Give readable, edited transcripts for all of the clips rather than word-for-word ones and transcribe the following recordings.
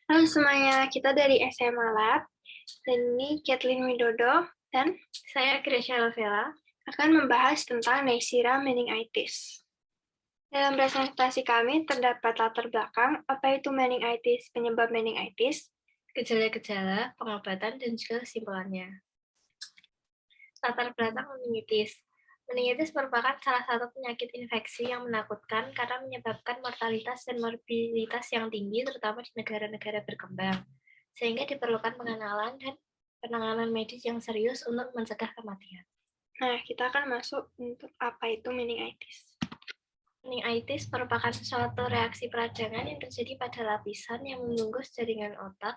Halo semuanya, kita dari SMA Lab. Dan ini Kathleen Widodo dan saya Gracia Lovella akan membahas tentang Neisseria meningitis. Dalam presentasi kami terdapat latar belakang apa itu meningitis, penyebab meningitis, gejala-gejala, pengobatan, dan juga kesimpulannya. Latar belakang meningitis. Meningitis merupakan salah satu penyakit infeksi yang menakutkan karena menyebabkan mortalitas dan morbiditas yang tinggi, terutama di negara-negara berkembang, sehingga diperlukan pengenalan dan penanganan medis yang serius untuk mencegah kematian. Nah, kita akan masuk untuk apa itu meningitis. Meningitis merupakan suatu reaksi peradangan yang terjadi pada lapisan yang membungkus jaringan otak,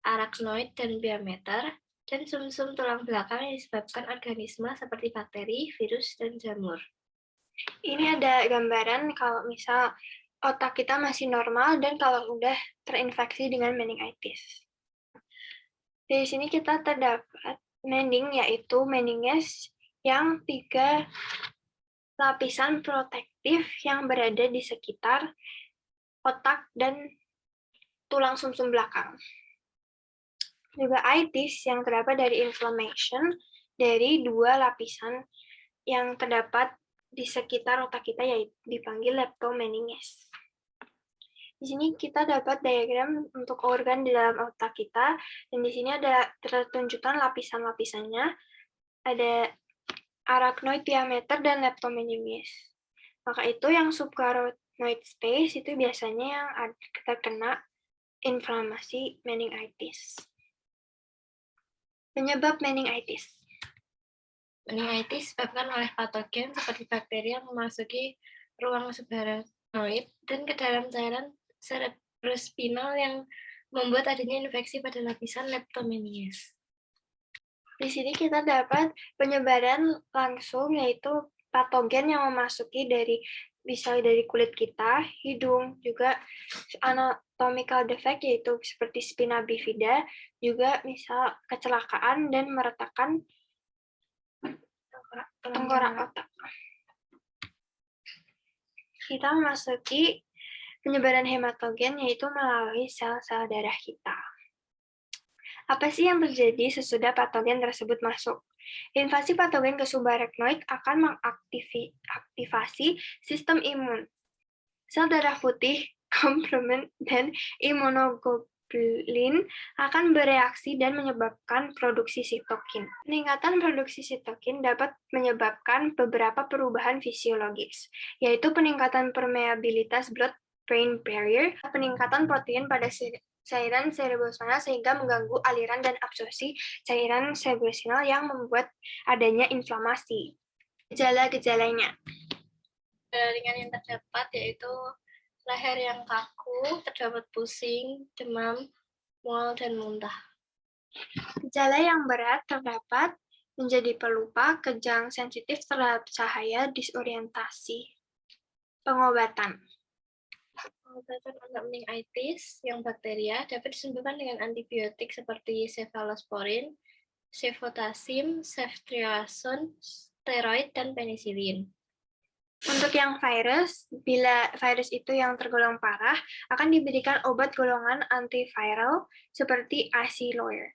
arachnoid dan diameter, dan sumsum tulang belakang yang disebabkan organisme seperti bakteri, virus, dan jamur. Ini ada gambaran kalau misal otak kita masih normal dan kalau udah terinfeksi dengan meningitis. Di sini kita terdapat mening, yaitu meninges yang 3 lapisan protektif yang berada di sekitar otak dan tulang sumsum belakang. Juga itis yang terdapat dari inflammation dari 2 lapisan yang terdapat di sekitar otak kita, yaitu dipanggil leptomeninges. Di sini kita dapat diagram untuk organ di dalam otak kita, dan di sini ada tertunjukkan lapisan-lapisannya, ada arachnoid diameter dan leptomeninges. Maka itu yang subcarotenoid space itu biasanya yang terkena inflamasi meningitis. Penyebab meningitis. Meningitis disebabkan oleh patogen seperti bakteri yang memasuki ruang subarachnoid dan ke dalam cairan cerebrospinal yang membuat adanya infeksi pada lapisan leptomeninges. Di sini kita dapat penyebaran langsung, yaitu patogen yang memasuki bisa dari kulit kita, hidung, juga anatomical defect yaitu seperti spina bifida, juga misal kecelakaan dan meretakan tengkorak otak. Kita memasuki penyebaran hematogen yaitu melalui sel-sel darah kita. Apa sih yang terjadi sesudah patogen tersebut masuk? Invasi patogen ke subarachnoid akan mengaktifasi sistem imun. Sel darah putih, komplement, dan imunoglobulin akan bereaksi dan menyebabkan produksi sitokin. Peningkatan produksi sitokin dapat menyebabkan beberapa perubahan fisiologis, yaitu peningkatan permeabilitas blood-brain barrier, peningkatan protein pada cairan cerebrospinal sehingga mengganggu aliran dan absorpsi cairan cerebrospinal yang membuat adanya inflamasi. Gejala-gejalanya. Gejala ringan yang terdapat yaitu leher yang kaku, terdapat pusing, demam, mual, dan muntah. Gejala yang berat terdapat menjadi pelupa, kejang, sensitif terhadap cahaya, disorientasi. Pengobatan. Pengobatan untuk meningitis yang bakteria dapat disembuhkan dengan antibiotik seperti cefalosporin, cefotaxime, ceftriaxone, steroid, dan penisilin. Untuk yang virus, bila virus itu yang tergolong parah, akan diberikan obat golongan antiviral seperti Acyclovir.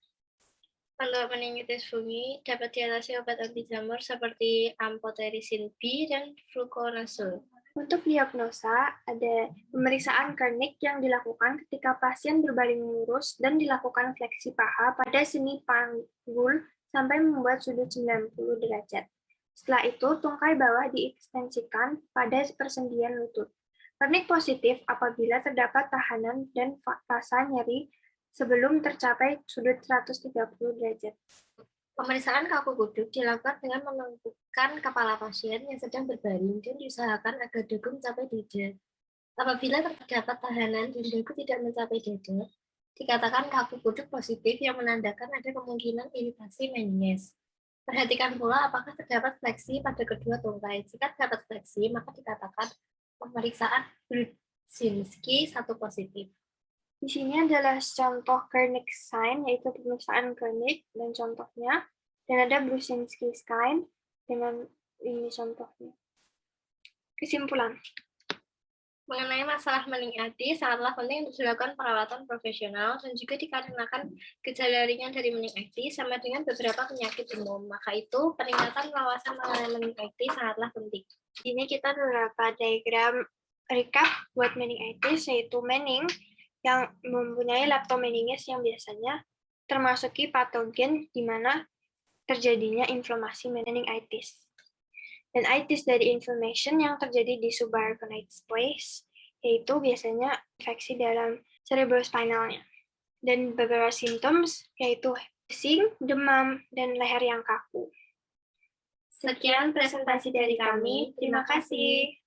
Untuk meningitis fungi, dapat diatasi obat anti jamur seperti amphotericin B dan fluconazole. Untuk diagnosa, ada pemeriksaan klinik yang dilakukan ketika pasien berbaring lurus dan dilakukan fleksi paha pada seni panggul sampai membuat sudut 90 derajat. Setelah itu, tungkai bawah diekstensikan pada persendian lutut. Klinik positif apabila terdapat tahanan dan rasa nyeri sebelum tercapai sudut 130 derajat. Pemeriksaan kaku kuduk dilakukan dengan menentukan kepala pasien yang sedang berbaring dan diusahakan agar dagu mencapai dada. Apabila terdapat tahanan dan dagu tidak mencapai dada, dikatakan kaku kuduk positif yang menandakan ada kemungkinan iritasi meninges. Perhatikan pula apakah terdapat fleksi pada kedua tungkai. Jika terdapat fleksi, maka dikatakan pemeriksaan Brudzinski 1 positif. Di sini adalah contoh Kernick sign, yaitu pemeriksaan Kernick dan contohnya, dan ada Brudzinski sign dengan ini contohnya. Kesimpulan. Mengenai masalah meningitis, sangatlah penting untuk dilakukan perawatan profesional dan juga dikarenakan gejala ringan dari meningitis sama dengan beberapa penyakit umum. Maka itu, peningkatan wawasan mengenai meningitis sangatlah penting. Ini kita beberapa diagram recap buat meningitis, yaitu mening yang mempunyai leptomeninges yang biasanya termasuki patogen di mana terjadinya inflamasi meningitis. Dan itis dari inflammation yang terjadi di subarachnoid space, yaitu biasanya infeksi dalam cerebrospinalnya. Dan beberapa symptoms yaitu pusing, demam, dan leher yang kaku. Sekian presentasi dari kami. Terima kasih.